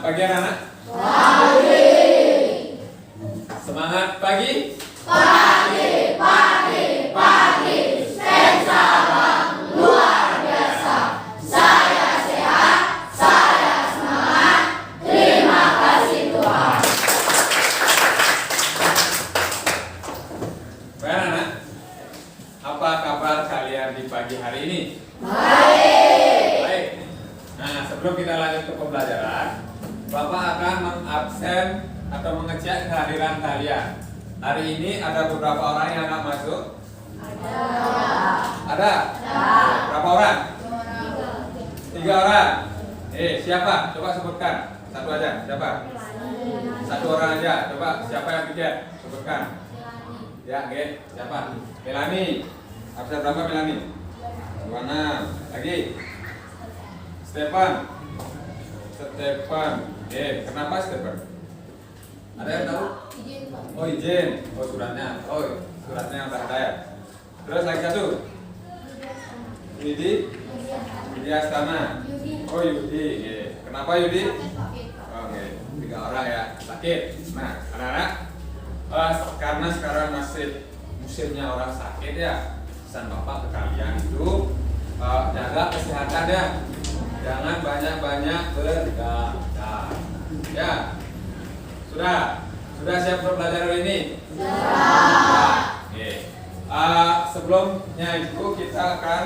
pagi anak-anak. Semangat pagi. Pagi. Sensa Bang luar biasa. Saya sehat, saya semangat. Terima kasih Tuhan. Baik anak-anak, apa kabar kalian di pagi hari ini? Baik. Nah, sebelum kita lanjut ke pembelajaran, Bapak akan mengabsen atau mengecek kehadiran kalian. Hari ini ada beberapa orang yang akan masuk? Ada? Berapa orang? 3 orang. Siapa? Coba sebutkan. Satu aja. Siapa? Satu orang aja. Coba siapa yang pikir? Sebutkan. Ya, oke. Siapa? Melani. Absen berapa Melani? 26. Lagi? Stefan. Kenapa Stefan? Ada yang tahu? Oh, izin. Oh, suratnya. Oh, suratnya udah ada ya. Terus lagi satu. Yudi Astana. Oh, Yudi. Kenapa Yudi? Oke, 3 orang ya. Sakit. Nah, anak-anak, karena sekarang masih musimnya orang sakit ya, pesan Bapak ke kalian itu jaga kesehatannya. Jangan banyak-banyak bergadang. Ya. Sudah siap untuk belajar hari ini? Sudah. Oke. Sebelumnya itu kita akan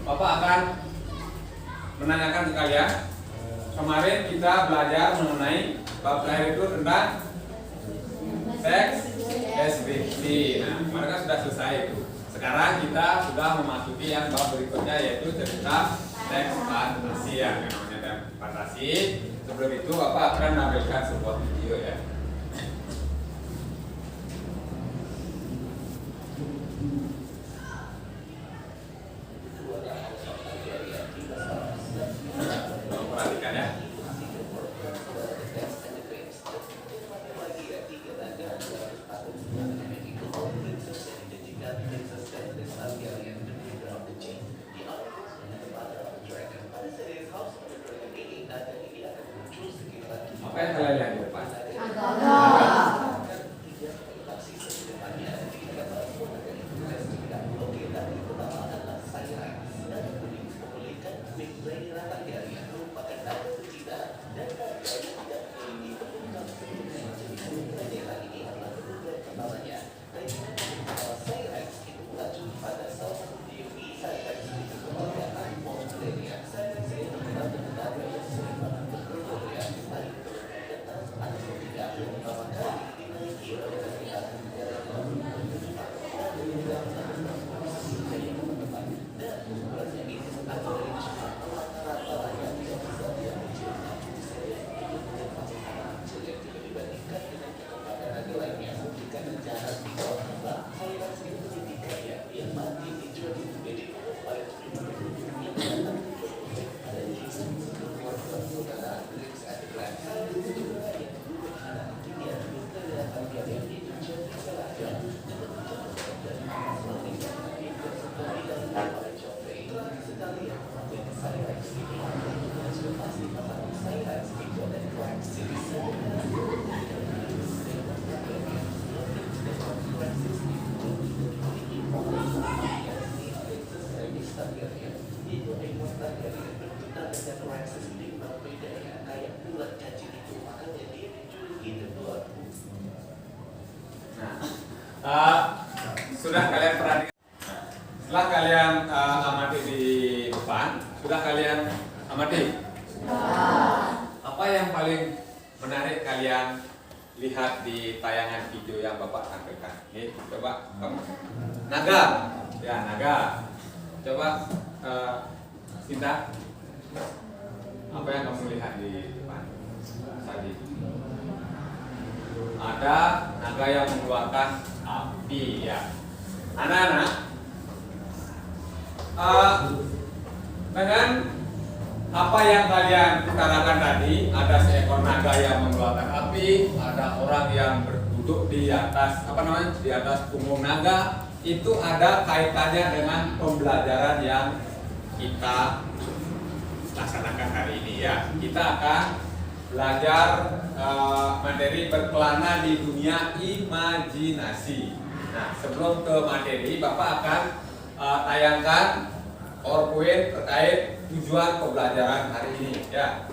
Bapak akan menanyakan ke kalian. Kemarin kita belajar mengenai bab terakhir itu tentang teks deskripsi. Nah, kemarin kan sudah selesai itu. Sekarang kita sudah memasuki yang bab berikutnya, yaitu cerita teks fantasi ya, namanya teks fantasi. Sebelum itu Bapak akan menampilkan sebuah video ya. Perhatikan ya. Apa yang kalian lihat di depan? Sudah kalian perhatikan. Setelah kalian amati di depan, sudah kalian amati? Apa yang paling menarik kalian lihat di tayangan video yang Bapak tampilkan? Nih, coba kamu. Naga. Ya, naga. Coba Sinta. Apa yang kamu lihat di depan tadi? Ada naga yang mengeluarkan api ya. Anak-anak, dengan apa yang kalian utarakan tadi, ada seekor naga yang mengeluarkan api, ada orang yang duduk di atas di atas punggung naga, itu ada kaitannya dengan pembelajaran yang kita laksanakan hari ini ya. Kita akan belajar materi berkelana di dunia imajinasi. Nah, sebelum ke materi, Bapak akan tayangkan PowerPoint terkait tujuan pembelajaran hari ini ya.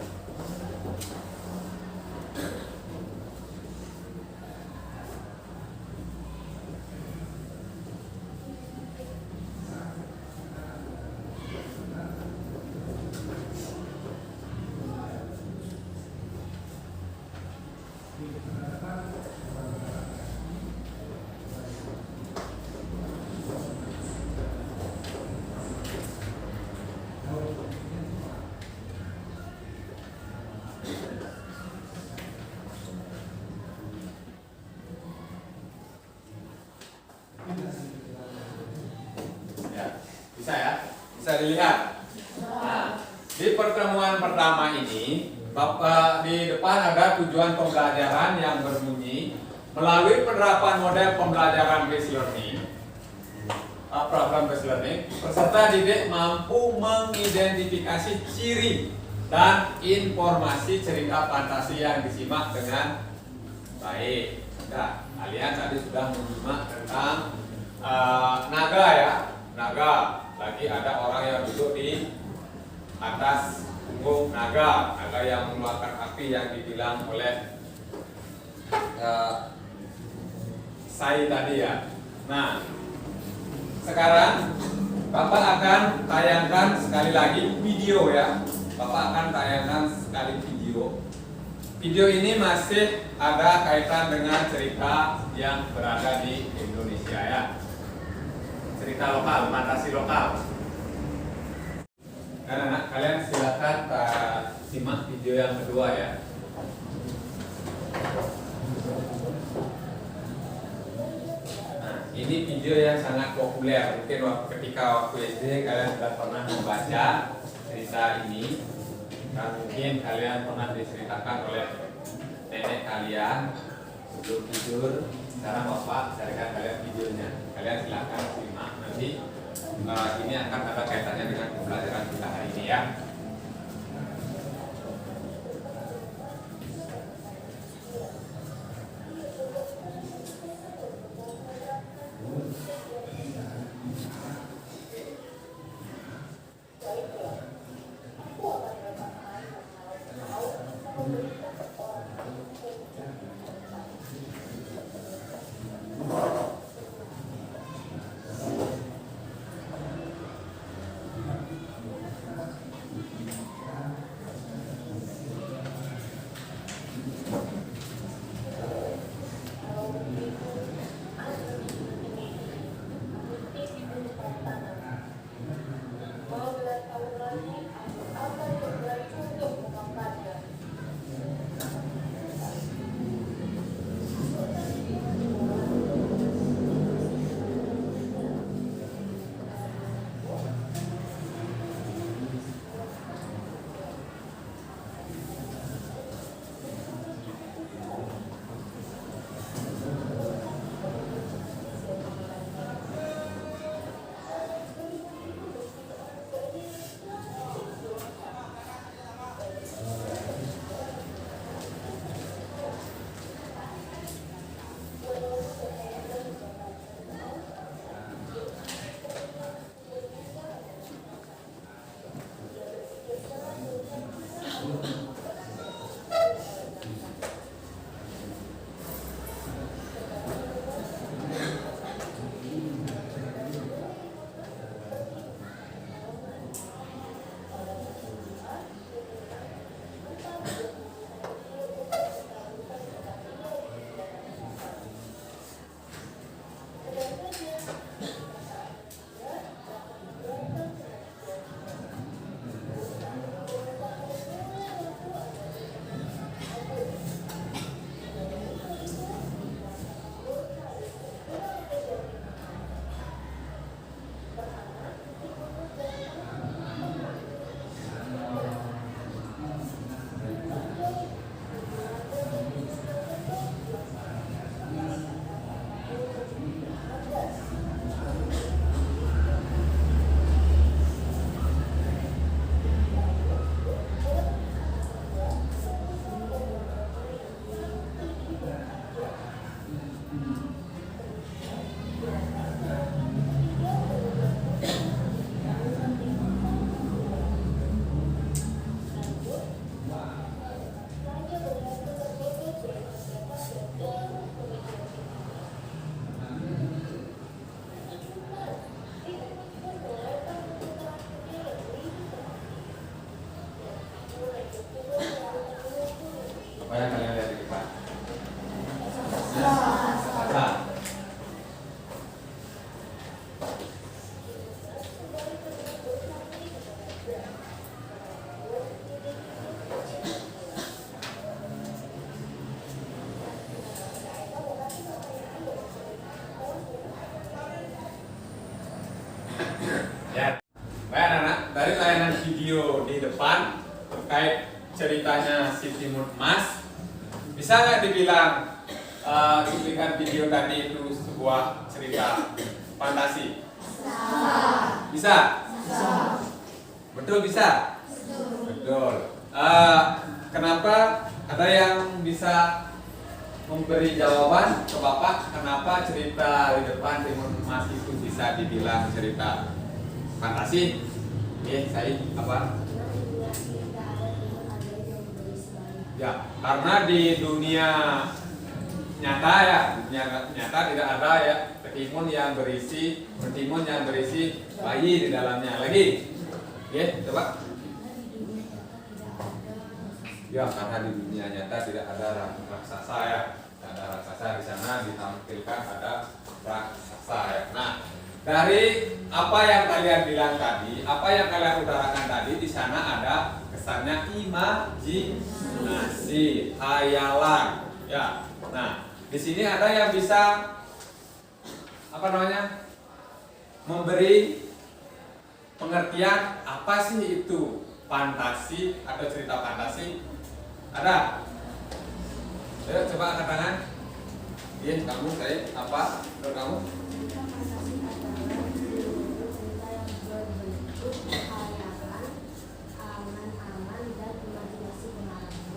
Bisa ya? Bisa dilihat. Nah, di pertemuan pertama ini, Bapak di depan ada tujuan pembelajaran yang berbunyi melalui penerapan model pembelajaran based learning, program based learning, peserta didik mampu mengidentifikasi ciri dan informasi cerita fantasi yang disimak dengan baik. Nah, kalian tadi sudah menyimak tentang naga ya, naga. Lagi ada orang yang duduk di atas punggung naga, naga yang mengeluarkan api yang dibilang oleh saya tadi ya. Nah, sekarang Bapak akan tayangkan sekali lagi video ya. Bapak akan tayangkan sekali video. Video ini masih ada kaitan dengan cerita yang berada di Indonesia ya. Cerita lokal, fantasi lokal. Anak-anak, kalian silakan simak video yang kedua ya. Nah, ini video yang sangat populer. Mungkin ketika waktu SD kalian sudah pernah membaca cerita ini, dan mungkin kalian pernah diceritakan oleh nenek kalian sebelum tidur. Sekarang Bapak carikan kalian videonya. Kalian silakan simak nanti. Ini akan ada kaitannya dengan pembelajaran kita hari ini ya. Ada. Ya, baik anak-anak, dari tayangan video di depan terkait ceritanya si Timun Emas, bisa nggak dibilang cuplikan video tadi itu sebuah cerita fantasi? Bisa? Betul bisa? Betul. Kenapa ada yang bisa memberi jawaban ke Bapak kenapa cerita di depan Timun Emas itu bisa dibilang cerita fantasi? Oke, saya apa? Ya, karena di dunia nyata ya, dunia nyata tidak ada ya ketimun yang berisi bayi di dalamnya lagi. Oke, coba. Ya, karena di dunia nyata tidak ada raksasa ya, tidak ada raksasa di sana ditampilkan ada raksasa ya. Nah, dari apa yang kalian bilang tadi, apa yang kalian utarakan tadi, di sana ada kesannya imajinasi, hayalan, ya. Nah, di sini ada yang bisa apa namanya, memberi pengertian apa sih itu fantasi atau cerita fantasi. Ada? Ayo coba angkat tangan. Iya, kamu, saya, apa? Menurut kamu?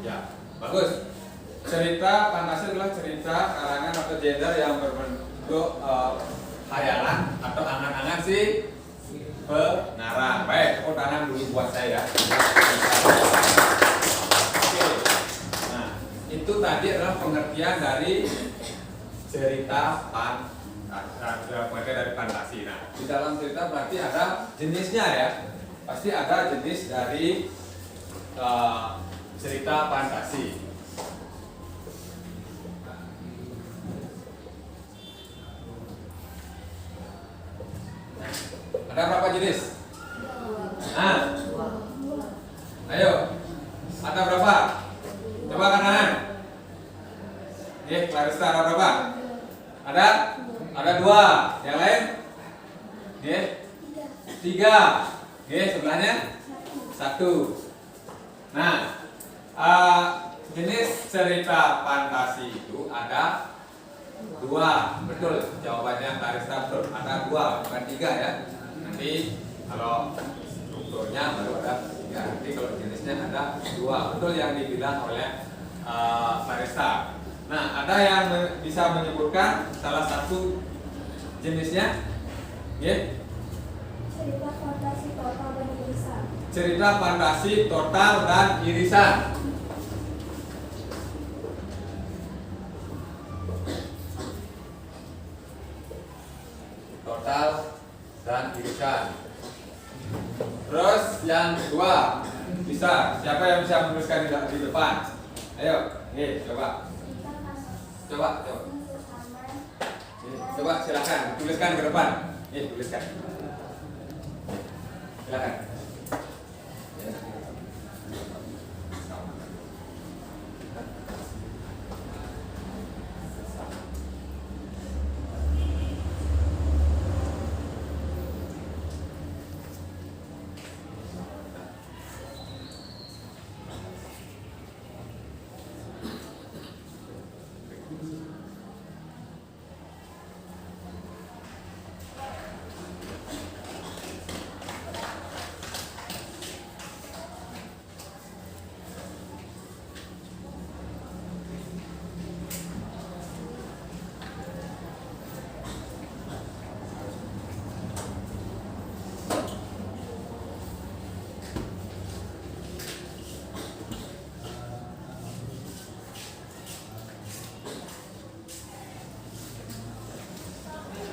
Ya, bagus. Cerita fantasi adalah cerita karangan atau genre yang berbentuk khayalan atau angan-angan si pengarang. Baik, tepuk tangan dulu buat saya. Oke. Nah, itu tadi adalah pengertian dari cerita fantasi. Nah, di dalam cerita berarti ada jenisnya ya. Pasti ada jenis dari cerita fantasi. Ada berapa jenis? Nah, ayo, ada berapa? Coba kanan. Oke, Clarissa ada berapa? Ada 2. Yang lain? Oke, 3. Oke, sebelahnya 1. Nah, jenis cerita fantasi itu ada 2. Betul, jawabannya Clarissa betul. Ada 2, bukan 3 ya. Nanti kalau strukturnya baru ada 3. Nanti kalau jenisnya ada 2. Betul yang dibilang oleh Clarissa. Nah, ada yang bisa menyebutkan salah satu jenisnya? Yeah. Cerita fantasi total dan irisan. Cerita fantasi total dan irisan. Total dan irisan. Terus yang kedua, bisa siapa yang bisa menuliskan di depan? Ayo, nih coba. Coba. Coba silakan tuliskan ke depan. Nih tuliskan. Silakan.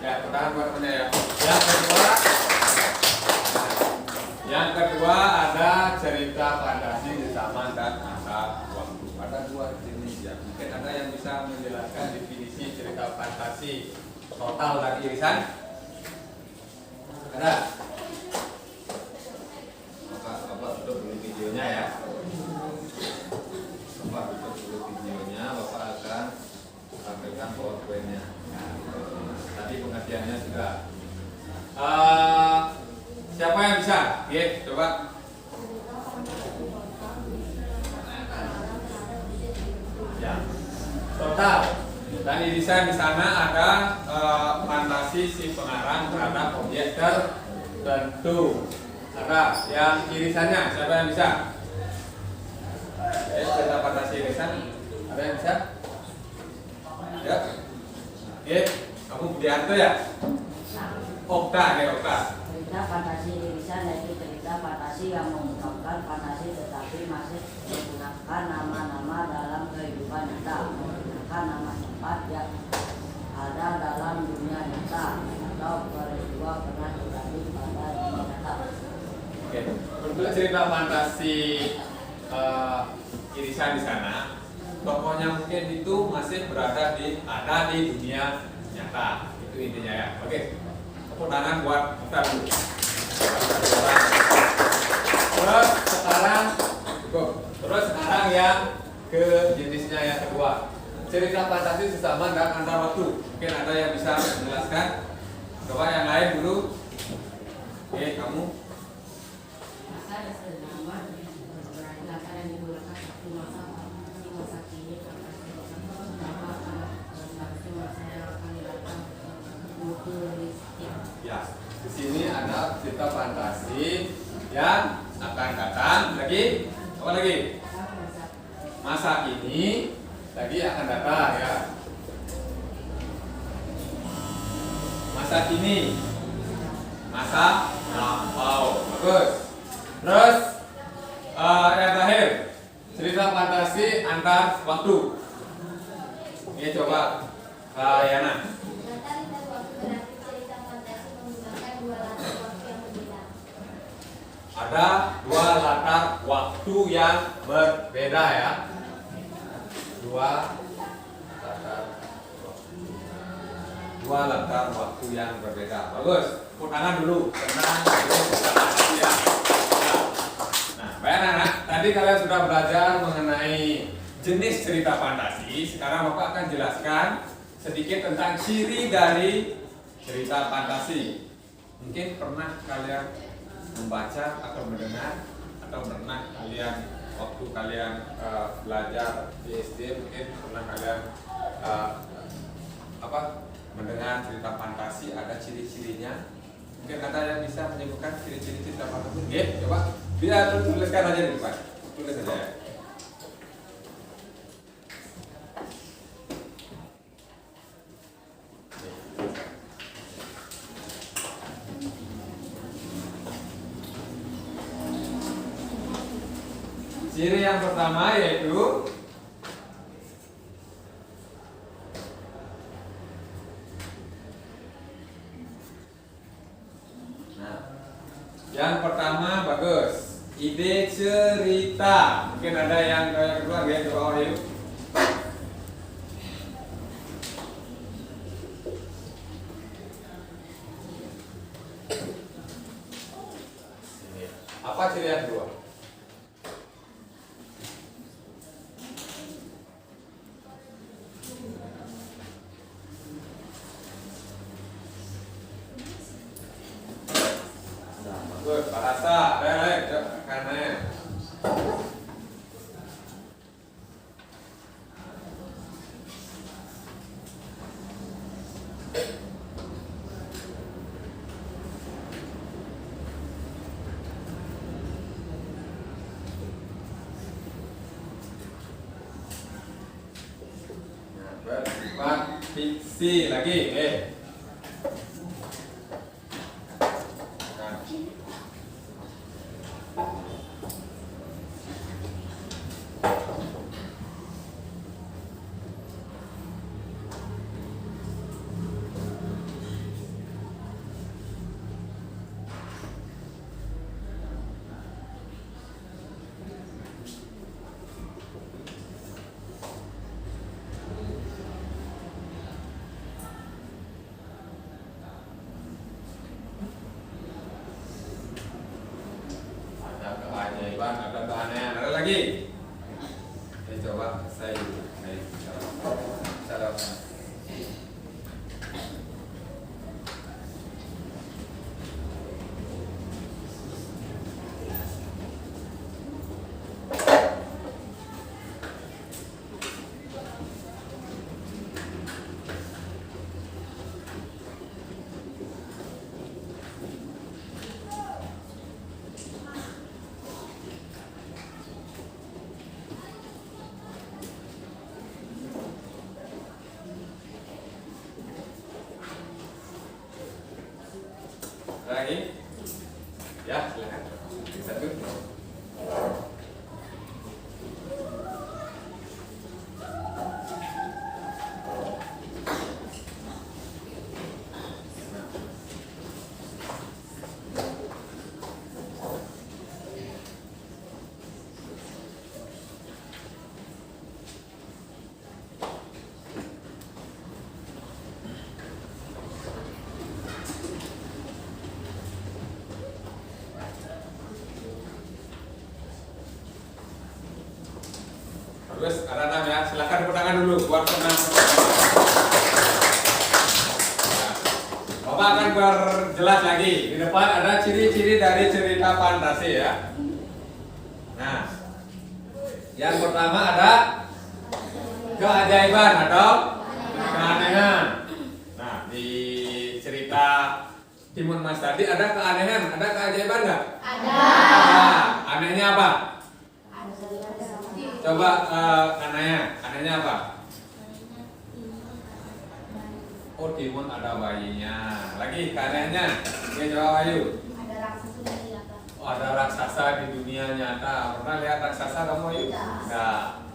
Ya, tahan buat temennya ya. Yang kedua ada cerita fantasi di zaman dan masa waktu. Ada 2 jenis ya. Mungkin ada yang bisa menjelaskan definisi definisi cerita fantasi total dan irisan? Ada? Bapak tutup dulu videonya ya. Bapak tutup dulu videonya, Bapak akan sampaikan PowerPoint-nya. Tadi pengertiannya sudah. Siapa yang bisa? Oke, coba. Ya, total. Dan irisan di sana ada fantasi si pengarang terhadap objek tertentu. Ada yang irisannya, siapa yang bisa? Cerita fantasi irisan, ada yang bisa? Ya. Oke, kamu Budianto ya? Okta, Okta. Cerita fantasi irisan yaitu cerita fantasi yang mengungkapkan fantasi tetapi masih menggunakan nama-nama dalam kehidupan nyata, menggunakan nama tempat yang ada dalam dunia nyata atau peristiwa pernah terjadi pada dunia nyata. Oke, untuk cerita fantasi irisan di sana, tokohnya mungkin itu masih ada di dunia nyata, itu intinya ya. Oke, tepuk tangan buat kita dulu. Terus sekarang yang ke jenisnya yang kedua, cerita fantasi sesama dan antar waktu. Mungkin ada yang bisa menjelaskan. Coba yang lain dulu. Oke, kamu. Masa ada selama latar yang digunakan satu masa kini masa yang akan datang futuristik. Ya, di sini ada cerita fantasi yang akan datang. Lagi, apa lagi? Masa kini lagi akan datang ya. Masa kini, masa lampau, bagus. Terus yang terakhir, cerita fantasi antar waktu. Ini coba Yana. Latar dan waktu berarti cerita fantasi menggunakan dua latar waktu yang berbeda. Ada dua latar waktu yang berbeda ya. Dua latar waktu yang berbeda. Bagus. Tepuk tangan dulu. Tenang. Ya. Nah, baik anak. Tadi kalian sudah belajar mengenai jenis cerita fantasi. Sekarang Bapak akan jelaskan sedikit tentang ciri dari cerita fantasi. Mungkin pernah kalian membaca atau mendengar atau pernah kalian waktu kalian belajar di SD mungkin pernah kalian mendengar cerita fantasi ada ciri-cirinya. Mungkin ada yang bisa menyebutkan ciri-ciri cerita fantasi. Oke, coba bisa tuliskan aja di depan. Tulis aja ya. Ciri yang pertama yaitu yang pertama bagus, ide cerita. Mungkin ada yang kedua ya, coba Wahyu. Apa ciri yang kedua? Bahasa, karena bersifat fiksi lagi, Lagi, ya silakan. Satu. Terus ada 6 ya, silakan tepuk tangan dulu buat penang. Bapak akan perjelas lagi. Di depan ada ciri-ciri dari cerita fantasi ya. Nah, yang pertama ada keajaiban atau keanehan. Nah, di cerita Timun Mas tadi ada keanehan, ada keajaiban nggak? Ada. Anehnya apa? Coba anehnya apa? Oh, timun ada bayinya. Lagi keanehannya, ya coba Ayu. Ada raksasa di nyata. Oh, ada raksasa di dunia nyata. Pernah lihat raksasa kamu Ayu? Enggak.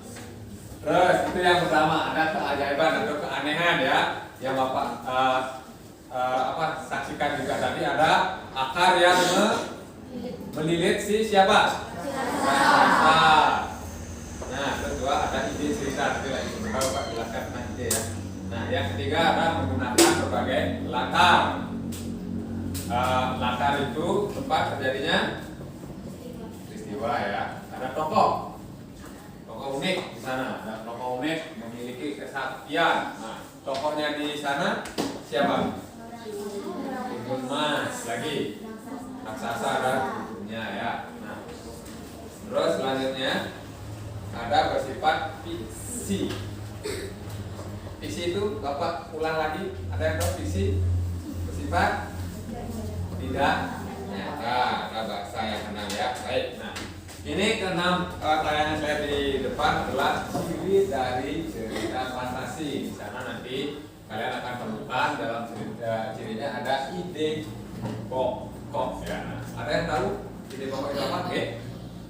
Terus itu yang pertama, ada keajaiban atau keanehan ya. Yang Bapak saksikan juga tadi ada akar yang melilit si siapa? Raksasa. Nah, kedua ada ide cerita, nanti lagi sebentar Pak jelaskan ide ya. Nah, yang ketiga ada menggunakan berbagai latar. Latar itu tempat terjadinya peristiwa ya. Ada tokoh unik di sana. Ada tokoh unik memiliki kesaktian. Nah, tokohnya di sana siapa? Timun Mas. Lagi raksasa ada tubuhnya ya. Nah, terus selanjutnya ada bersifat fiksi. Fiksi itu Bapak ulang lagi. Ada yang tahu fiksi? Bersifat tidak nyata. Ada bahasa yang kenal ya. Baik. Nah, ini keenam tayangan saya di depan adalah ciri dari cerita fantasi. Di sana nanti kalian akan temukan dalam cerita cirinya ada ide pokok ya. Nah, ada yang tahu ide pokok itu apa? Oke.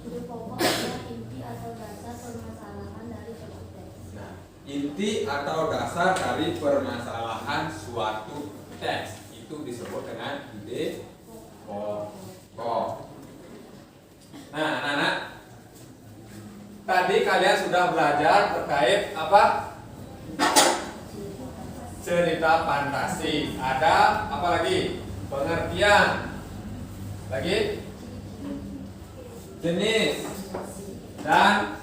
Ide pokok adalah inti atau dasar permasalahan dari suatu teks. Nah, inti atau dasar dari permasalahan suatu teks itu disebut dengan ide pokok. Nah, anak-anak, tadi kalian sudah belajar terkait apa? Cerita fantasi. Ada apa lagi? Pengertian. Lagi? Jenis dan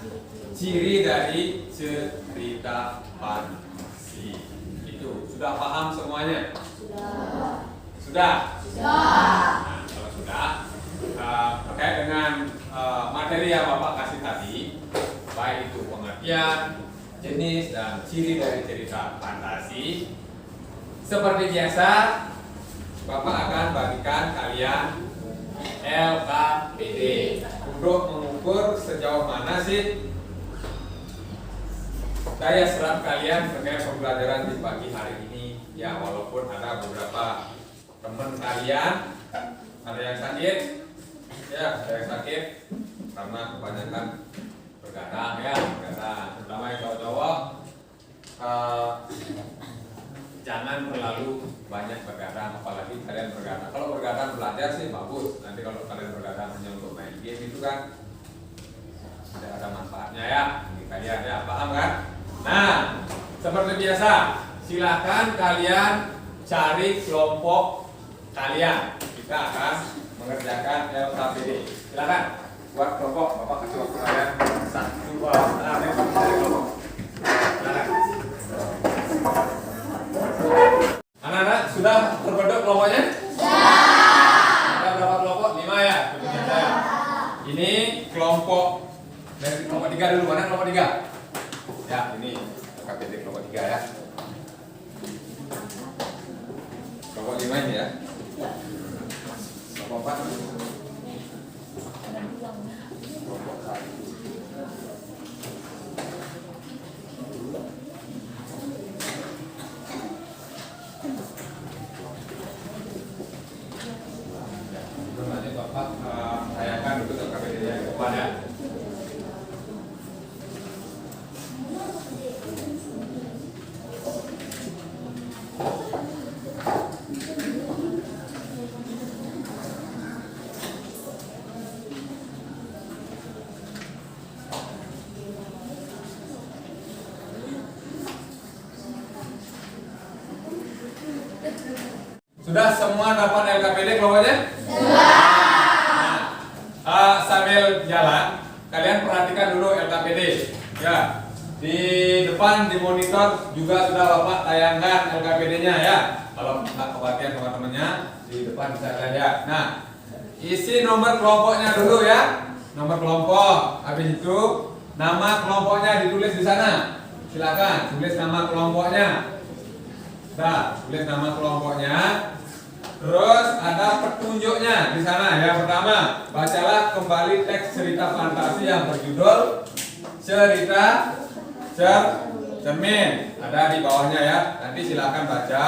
ciri dari cerita fantasi. Itu sudah paham semuanya? Sudah. Nah, kalau sudah terkait dengan materi yang Bapak kasih tadi, baik itu pengertian, jenis dan ciri dari cerita fantasi. Seperti biasa, Bapak akan bagikan kalian LKPD untuk mengukur sejauh mana sih daya serap kalian terkait pembelajaran di pagi hari ini. Ya, walaupun ada beberapa teman kalian ada yang sakit, ya ada yang sakit karena kebanyakan bergadang ya, terutama yang cowok-cowok. Jangan terlalu banyak bergadang, apalagi kalian bergadang. Kalau bergadang belajar sih bagus. Nanti kalau kalian bergadang hanya untuk main game itu kan tidak ada manfaatnya ya bagi kalian ya, paham kan? Nah, seperti biasa, silakan kalian cari kelompok kalian. Kita akan mengerjakan LKPD. Silakan buat kelompok. Bapak kasih waktu kalian 1, 2, 3, cari kelompok. Silakan. Sudah terbentuk kelompoknya? Ada berapa kelompok? 5 ya? Ini kelompok dari kelompok 3 dulu. Mana kelompok 3? Ya, ini LKPD kelompok 3 ya. Kelompok 5 ini ya. Kelompok 4. Kelompok 1. Nanti Bapak tanyakan dulu ke KPD yang ke depan ya. Sudah semua dapat LKPD kelompoknya? Sambil jalan, kalian perhatikan dulu LKPD. Ya, di depan di monitor juga sudah Bapak tayangkan LKPD-nya ya. Kalau nggak kebagian teman-temannya di depan bisa kalian lihat. Nah, isi nomor kelompoknya dulu ya. Nomor kelompok. Habis itu nama kelompoknya ditulis di sana. Silakan tulis nama kelompoknya. Nah, tulis nama kelompoknya. Terus ada petunjuknya di sana. Yang pertama, bacalah kembali teks cerita fantasi yang berjudul Cerita Cermin. Ada di bawahnya ya. Nanti silakan baca.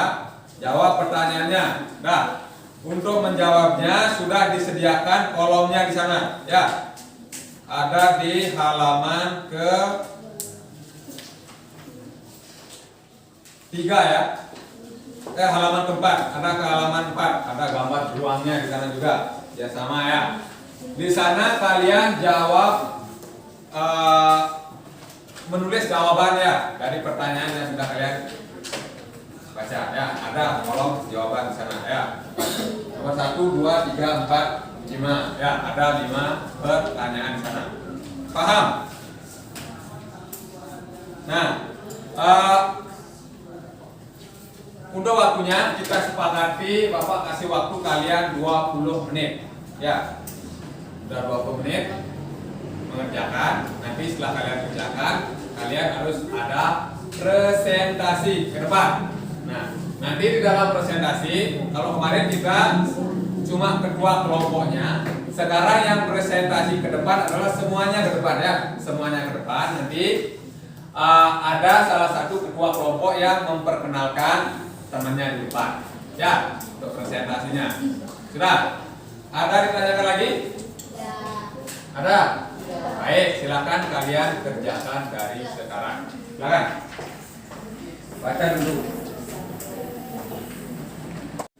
Jawab pertanyaannya. Nah, untuk menjawabnya sudah disediakan kolomnya di sana. Ya, ada di halaman ke 3 ya. Halaman keempat, ada ke halaman 4, ada gambar beruangnya di sana juga. Ya sama ya. Di sana kalian jawab menulis jawaban ya dari pertanyaan yang sudah kalian baca ya. Ada kolom jawaban di sana ya. Nomor 1, 2, 3, 4, 5 ya. Ada 5 pertanyaan di sana. Paham? Nah, untuk waktunya kita sepakati Bapak kasih waktu kalian 20 menit. Ya. Sudah 20 menit mengerjakan. Nanti setelah kalian kerjakan, kalian harus ada presentasi ke depan. Nah, nanti di dalam presentasi, kalau kemarin kita cuma kedua kelompoknya, sekarang yang presentasi ke depan adalah semuanya ke depan ya. Semuanya ke depan. Nanti ada salah satu ketua kelompok yang memperkenalkan temannya di depan ya untuk presentasinya. Sudah? Ada ditanyakan lagi? Ya. Ada? Baik, silakan kalian kerjakan dari sekarang. Silakan. Baca dulu.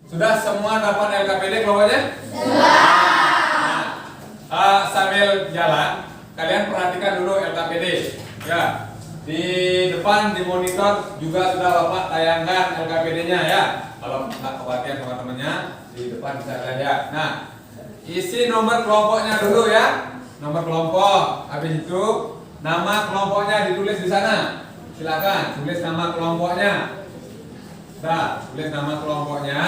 Sudah semua dapat LKPD kelompoknya? Nah, sambil jalan, kalian perhatikan dulu LKPD. Ya. Di depan di monitor juga sudah Bapak tayangkan LKPD-nya ya. Kalau nggak kebagian teman-temannya di depan bisa kalian lihat. Nah, isi nomor kelompoknya dulu ya. Nomor kelompok. Habis itu nama kelompoknya ditulis di sana. Silakan tulis nama kelompoknya. Nah, tulis nama kelompoknya.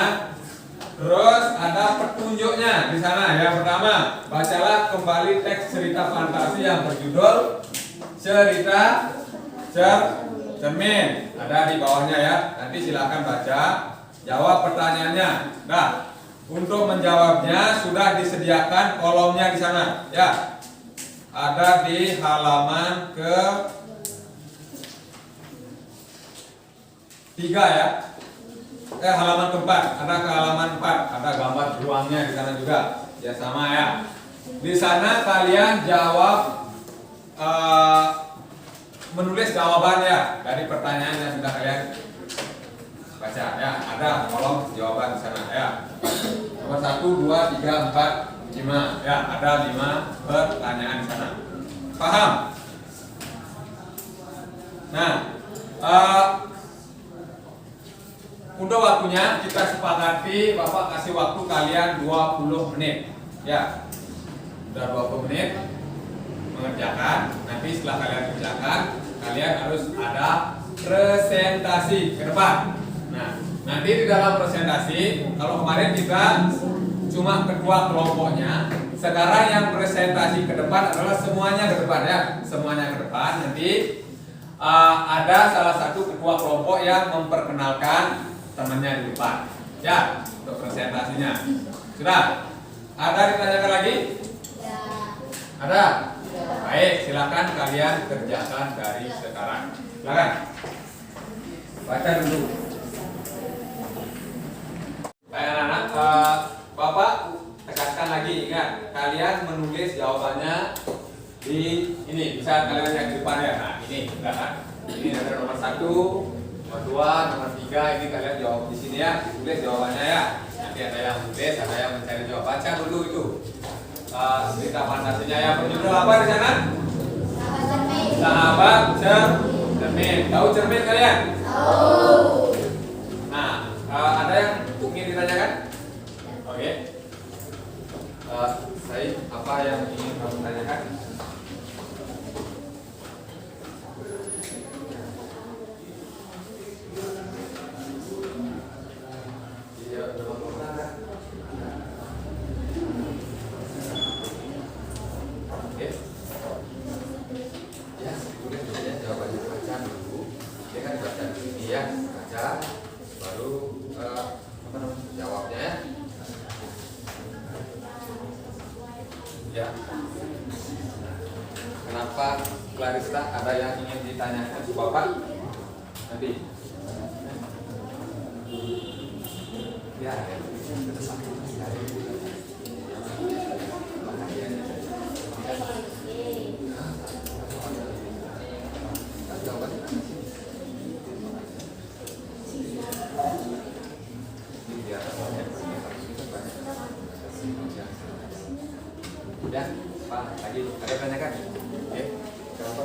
Terus ada petunjuknya di sana. Yang pertama, bacalah kembali teks cerita fantasi yang berjudul Cerita Cermin. Ada di bawahnya ya. Nanti silakan baca. Jawab pertanyaannya. Nah, untuk menjawabnya sudah disediakan kolomnya di sana. Ya, ada di halaman ke 3 ya. Halaman keempat. Ada ke halaman 4. Ada gambar beruangnya di sana juga. Ya sama ya. Di sana kalian jawab menulis jawabannya dari pertanyaan yang sudah kalian baca ya. Ada kolom jawaban di sana ya. Nomor 1, 2, 3, 4, 5 ya. Ada 5 pertanyaan di sana. Paham? Nah, untuk waktunya kita sepakati Bapak kasih waktu kalian 20 menit ya. Sudah 20 menit mengerjakan. Nanti setelah kalian kerjakan, kalian harus ada presentasi ke depan. Nah, Nah, nanti di dalam presentasi, kalau kemarin kita cuma kedua kelompoknya, sekarang yang presentasi ke depan adalah semuanya ke depan ya, semuanya ke depan. Nanti ada salah satu ketua kelompok yang memperkenalkan temannya di depan. Ya, untuk presentasinya. Sudah? Ada ditanyakan lagi? Ya. Ada? Baik, silakan kalian kerjakan dari sekarang. Silakan. Baca dulu. Baik anak-anak, Bapak tekankan lagi, ingat kalian menulis jawabannya di ini, bisa kalian lihat di depan ya. Nah ini, sudah kan? Ini ada nomor 1, nomor 2, nomor 3. Ini kalian jawab di sini ya, ditulis jawabannya ya. Nanti ada yang menulis, ada yang mencari jawab. Baca dulu itu cerita fantasinya ya. Berjudul apa di sana? Sahabat cermin. Sahabat cermin. Tahu cermin kalian? Tahu. Nah, ada yang ingin ditanyakan? Oke. Saya apa yang ingin kamu tanyakan? Iya, oke. Ya, boleh saja jawabannya baca dulu. Dia kan baca dulu ini ya, baca, baru apa namanya jawabnya ya. Ya. Kenapa Clarista ada yang ingin ditanyakan ke Bapak? Nanti. Ya, ya, Pak, lagi ada tanyakan? Oke, kenapa?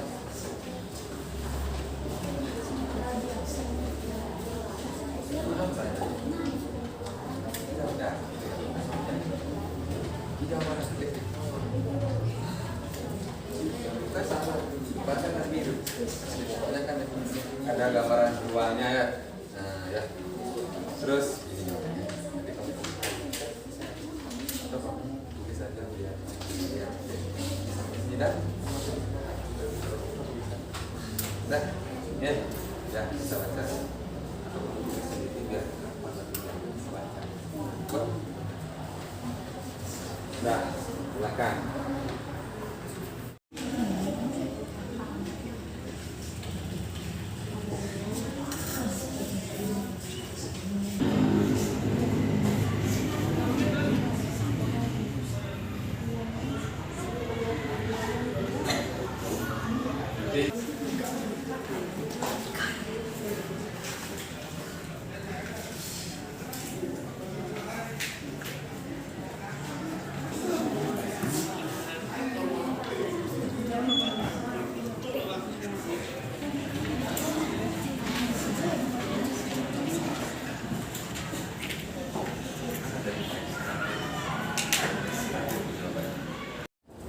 Belum saya. Udah. Jawaban asli. Kita salah baca kan biru. Pokoknya kan ada gambaran ruangnya ya. Nah, ya. Terus ini jawabannya. Nanti kamu atau kamu tulis saja biar tidak. Nah, ya, ya bisa baca. Nah, silakan.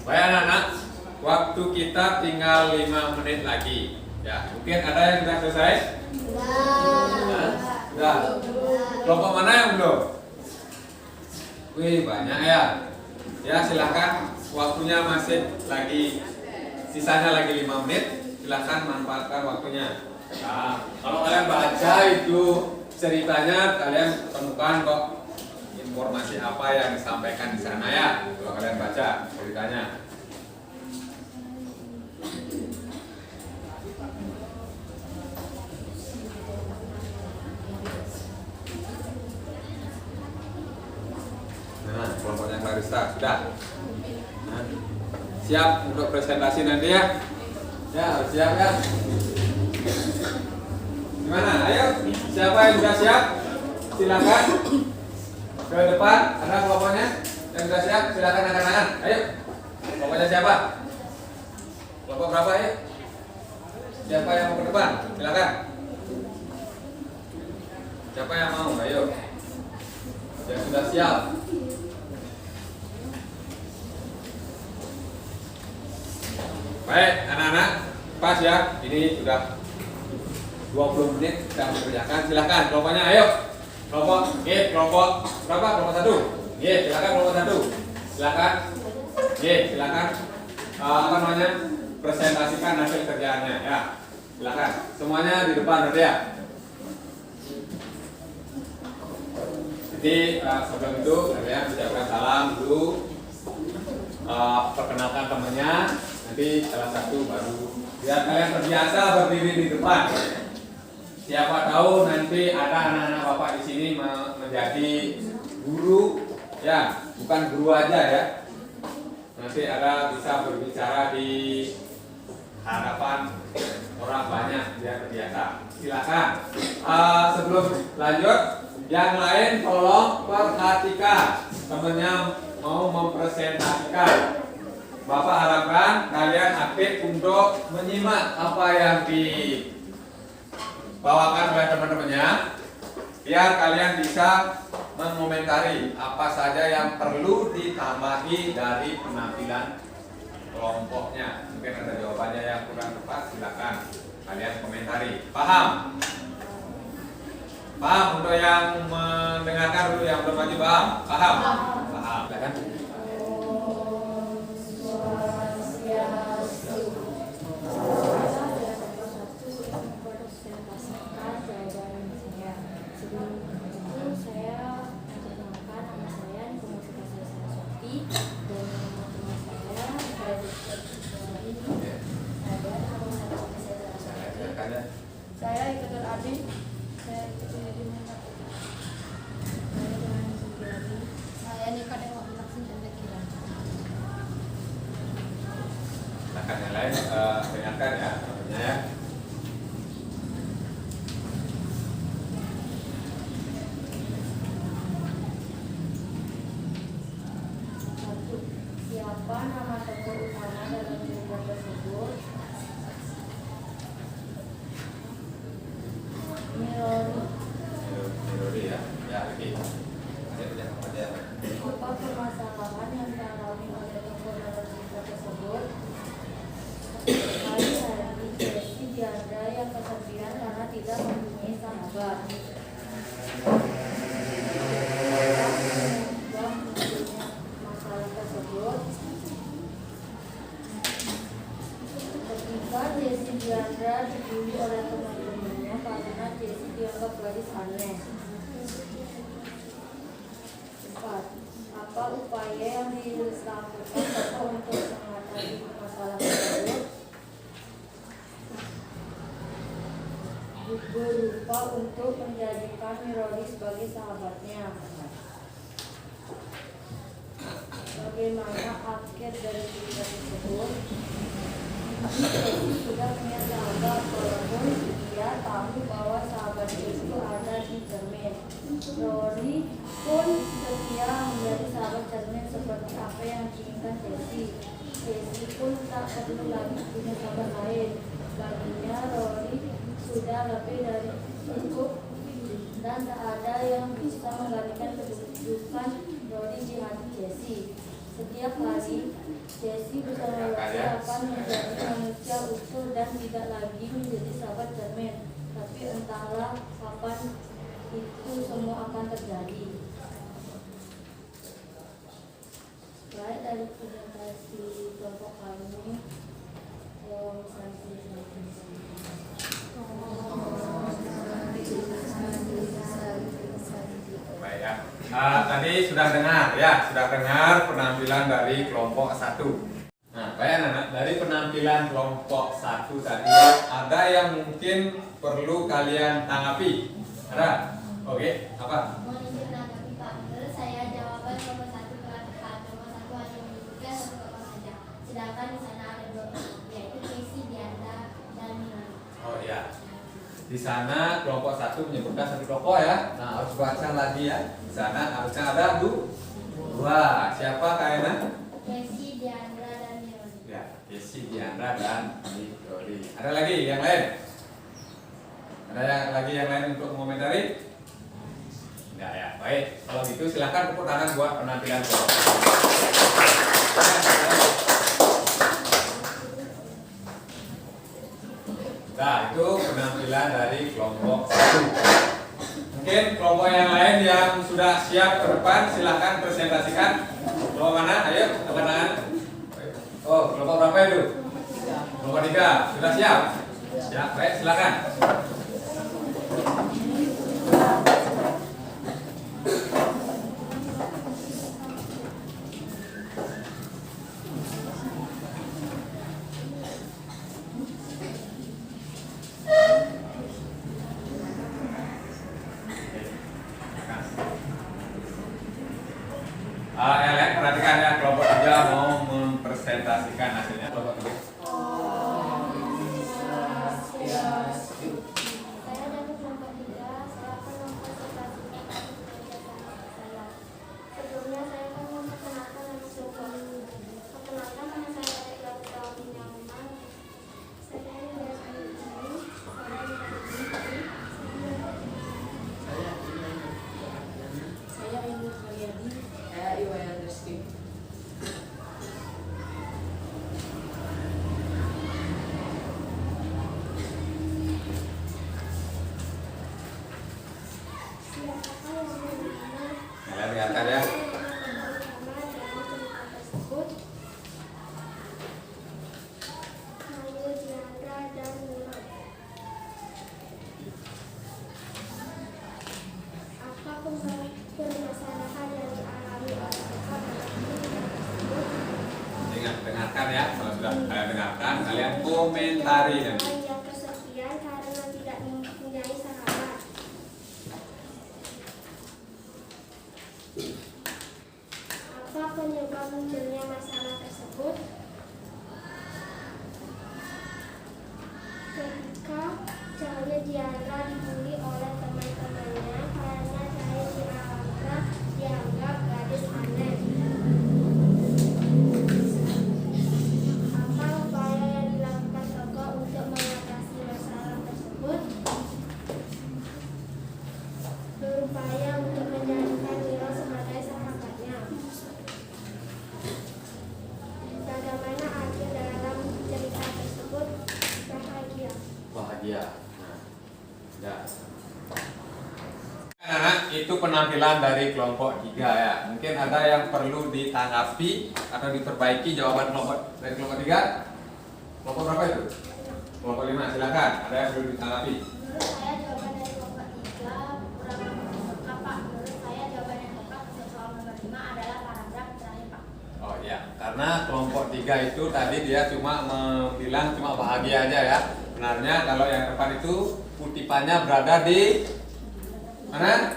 Baik anak-anak, waktu kita tinggal 5 menit lagi. Ya, mungkin ada yang sudah selesai? Sudah. Kelompok mana yang belum? Wih, banyak ya. Ya, silakan. Waktunya masih lagi, sisanya lagi 5 menit. Silakan manfaatkan waktunya. Nah, kalau kalian baca itu ceritanya, kalian temukan kok informasi apa yang disampaikan di sana ya. Kalau kalian baca ceritanya. Nah, kelompoknya Clarista sudah. Nah, siap untuk presentasi nanti ya. Ya, harus siap ya. Gimana? Ayo, siapa yang sudah siap? Silakan ke depan. Ada kelompoknya yang sudah siap? Silakan angkat tangan. Ayo. Kelompoknya siapa? Kelompok berapa ya? Siapa yang mau ke depan? Silakan. Siapa yang mau? Ayo. Yang sudah siap. Baik, anak-anak, pas ya. Ini sudah 20 menit kita mengerjakan. Silakan kelompoknya, ayo. Kelompok, kelompok berapa? Kelompok 1. Silakan kelompok 1. Silakan. Silakan. Apa namanya? Presentasikan hasil kerjaannya ya. Silakan. Semuanya di depan nanti ya. Jadi sebelum itu kalian ucapkan salam dulu. Perkenalkan temannya. Nanti salah satu baru. Biar kalian terbiasa berdiri di depan. Siapa tahu nanti ada anak-anak bapak di sini menjadi guru, ya, bukan guru aja ya. Nanti ada bisa berbicara di hadapan orang banyak biar terbiasa. Silakan. Sebelum lanjut, yang lain tolong perhatikan. Temennya mau mempresentasikan. Bapak harapkan kalian aktif untuk menyimak apa yang dibawakan oleh teman-temannya, biar kalian bisa mengomentari apa saja yang perlu ditambahi dari penampilan kelompoknya. Mungkin ada jawabannya yang kurang tepat, silakan kalian komentari. Paham? Paham? Untuk yang mendengarkan dulu, yang belum maju paham? Paham? Paham. Silakan. Saya ikut Adi. Saya ikut Saya nikah dengan Laksin dan Bekira. Silakan yang lain dengarkan ya, namanya ya. Siapa nama tokoh utama dalam cerita tersebut? Mirori ya. Ya, lagi. Apa permasalahan yang dialami oleh tokoh dalam cerita tersebut? Hari-hari Jessi Diandra yang kesepian karena tidak mempunyai sahabat. Masalah tersebut ketika Jessi Diandra dibully oleh teman-temannya karena Jessi dianggap gadis aneh. 4. Apa upaya yang dilakukan tokoh untuk mengatasi masalah tersebut? Berupa untuk menjadikan Mirori sebagai sahabatnya. Bagaimana akhir dari cerita tersebut? Jessi sudah punya sahabat walaupun dia tahu bahwa sahabat itu ada di cermin. Rory pun setia menjadi sahabat cermin seperti apa yang diinginkan Jessi. Jessi pun tak perlu lagi punya sahabat lain. Baginya Rory sudah lebih dari cukup dan tak ada yang bisa menggantikan kedudukan Rory di hati Jessi. Setiap hari Jessi bersama-sama akan menjadi manusia utuh dan tidak lagi menjadi sahabat cermin. Tapi entahlah kapan itu semua akan terjadi. Baik, dari presentasi kelompok kami, Baik ya. Tadi sudah dengar penampilan dari kelompok 1. Nah, baik anak-anak, dari penampilan kelompok 1 tadi ada yang mungkin perlu kalian tanggapi. Ada? Oke, apa? Mohon izin menanggapi Pak. Menurut saya jawaban nomor 1 kurang tepat. Nomor 1 hanya menyebutkan satu tokoh saja. Sedangkan di sana ada 2 tokoh, yaitu Jessi, Diandra, dan Mirori. Oh iya. Di sana kelompok 1 menyebutkan satu tokoh ya. Nah, harus baca lagi ya. Di sana harusnya ada 2. Siapa Kaena? Jessi, Diandra, dan Mirori. Ya, Jessi, Diandra, dan Mirori. Ada lagi yang lain? Ada lagi yang lain untuk mengomentari? Enggak ya. Baik, kalau gitu silakan tepuk tangan buat penampilan kelompok. Nah, itu penampilan dari kelompok 1. Mungkin kelompok yang lain yang sudah siap ke depan, silahkan presentasikan. Kelompok mana? Ayo, angkat tangan. Oh, kelompok berapa itu? Kelompok 3. Sudah siap? Siap, baik, silakan. Ellen, perhatikan ya, kelompok 3 mau mempresentasikan hasilnya. Kelompok 3. Saya dari kelompok 3, saya akan mempresentasikan hasil kerja saya. Sebelumnya saya akan memperkenalkan nama kelompok. Perkenalkan nama saya adalah Taufik Nyaman. Saya dari Saya Ibu Karyadi. Saya Iwayan Rizky. siapakah yang benar? Ellen, lihatkan ya. Tersebut Mayu, Diandra, dan Nurul. Apa permasalahan yang dialami oleh mereka pada tersebut? Dengarkan ya, kalau sudah kalian dengarkan, kalian komentari nanti. Yang kesepian karena tidak mempunyai sahabat. Apa penyebab munculnya masalah tersebut? Ketika Cahaya Diandra dibully oleh teman-temannya karena Cahaya Diandra dianggap gadis aneh. Apa upaya yang dilakukan tokoh untuk mengatasi masalah tersebut? Berupaya untuk menjadikan Niro sebagai sahabatnya. Bagaimana akhir dalam cerita tersebut? Bahagia. Bahagia. Nah, ya. Anak-anak, itu penampilan dari kelompok 3 ya. Mungkin ada yang perlu ditanggapi atau diperbaiki jawaban dari kelompok 3. Kelompok berapa itu? Kelompok 5, silakan. Ada yang perlu ditanggapi? Menurut saya jawaban dari kelompok 3 kurang lengkap, Pak. Menurut saya jawaban yang tepat untuk soal nomor 5 adalah paragraf terakhir, Pak. Oh iya, karena kelompok 3 itu tadi dia cuma bilang cuma bahagia aja ya. Benarnya kalau yang depan itu kutipannya berada di mana?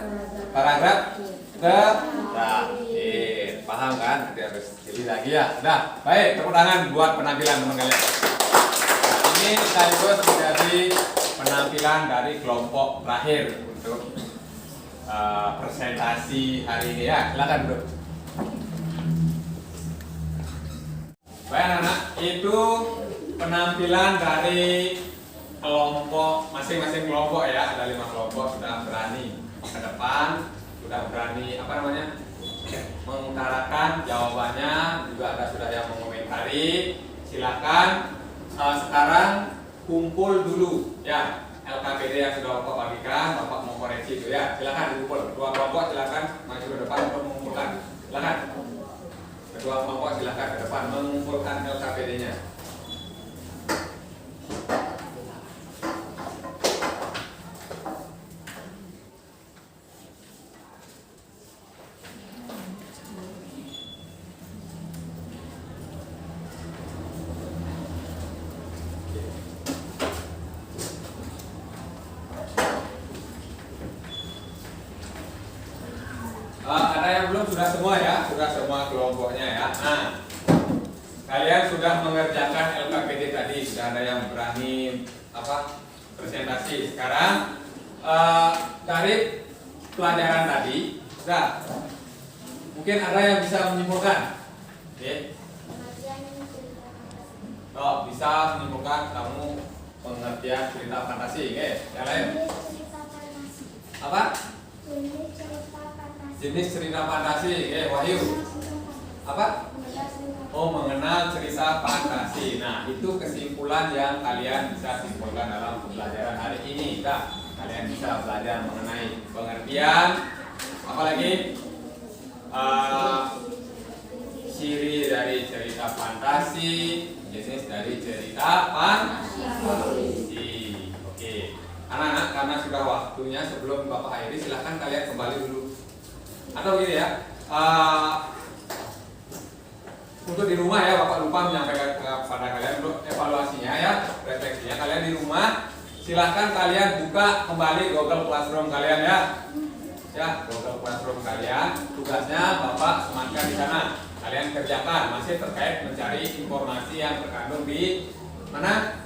Paragraf terakhir. Paham kan? Nanti harus pilih lagi ya. Udah, baik, tepuk tangan buat penampilan teman kalian. Nah, ini sekaligus menjadi penampilan dari kelompok terakhir untuk presentasi hari ini ya. Silakan duduk. Baik anak-anak, itu penampilan dari kelompok, masing-masing kelompok ya, ada 5 kelompok sudah berani ke depan, sudah berani mengutarakan jawabannya, juga ada sudah yang mengomentari. Silakan sekarang kumpul dulu ya LKPD yang sudah Bapak bagikan, Bapak mau koreksi itu ya. Silakan dikumpul, kedua kelompok silakan maju ke depan untuk mengumpulkan. Silakan. Kedua kelompok silakan ke depan mengumpulkan LKPD-nya. Ada yang belum? Sudah semua ya? Sudah semua kelompoknya ya. Nah, kalian sudah mengerjakan LKPD tadi, sudah ada yang berani presentasi. Sekarang dari pelajaran tadi, sudah mungkin ada yang bisa menyimpulkan. Oke. Oh, bisa menyimpulkan kamu pengertian cerita fantasi. Oke, yang lain? Apa? Jenis cerita fantasi. Wahyu. Apa? Oh, mengenai mengenal cerita fantasi. Nah, itu kesimpulan yang kalian bisa simpulkan dalam pembelajaran hari ini. Nah, kalian bisa belajar mengenai pengertian, apalagi ciri dari cerita fantasi, jenis dari cerita fantasi. Oke, anak-anak, karena sudah waktunya, sebelum Bapak akhiri, silahkan kalian kembali dulu. Atau gini ya, untuk di rumah ya, Bapak lupa menyampaikan kepada kalian untuk evaluasinya ya, refleksinya. Kalian di rumah, silahkan kalian buka kembali Google Classroom kalian ya. Ya, Google Classroom kalian, tugasnya Bapak sematkan di sana. Kalian kerjakan, masih terkait mencari informasi yang terkandung di mana?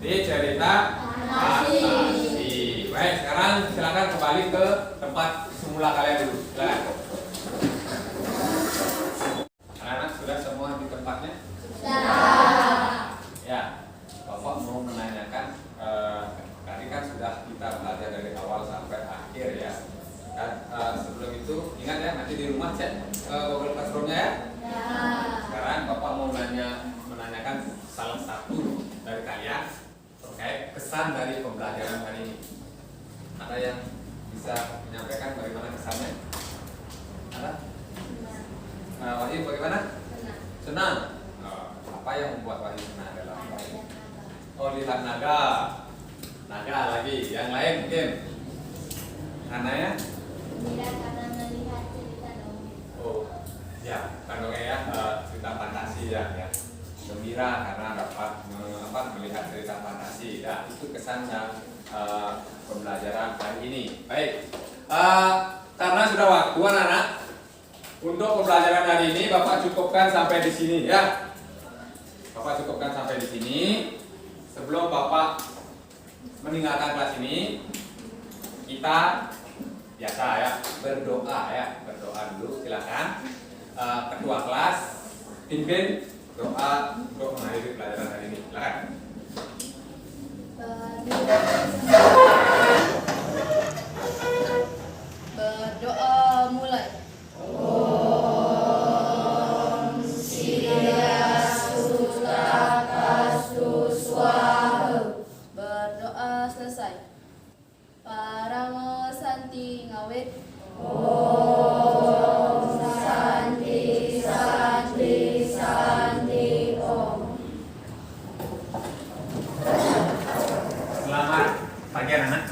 Di cerita fantasi. Baik, sekarang silakan kembali ke tempat semula kalian dulu. Silakan. Anak-anak sudah semua di tempatnya? Sudah. Ya, Bapak mau menanyakan, tadi kan sudah kita belajar dari awal sampai akhir ya. Dan sebelum itu ingat ya, nanti di rumah cek Google Classroom-nya ya. Sekarang Bapak mau menanyakan salah satu dari kalian terkait kesan dari pembelajaran hari ini. Ada yang bisa menyampaikan bagaimana kesannya? Ada? Wahyu bagaimana? Senang. Apa yang membuat Wahyu senang adalah apa? Oh, lihat naga. Naga lagi. Yang lain mungkin? Karena ya? Karena melihat cerita dongeng. Oh, ya, kan dongeng ya, cerita fantasi ya. Gembira karena dapat melihat cerita fantasi. Ya, itu kesan dan pembelajaran hari ini. Baik, karena sudah waktu anak-anak, untuk pembelajaran hari ini Bapak cukupkan sampai di sini ya. Bapak cukupkan sampai di sini. Sebelum Bapak meninggalkan kelas ini, kita biasa ya berdoa dulu. Silakan ketua kelas pimpin doa untuk mengakhiri pelajaran hari ini. Silakan. Berdoa mulai. Berdoa selesai. Paramo santi ngawit. Om santi santi santi om. Selamat pagi anak-anak.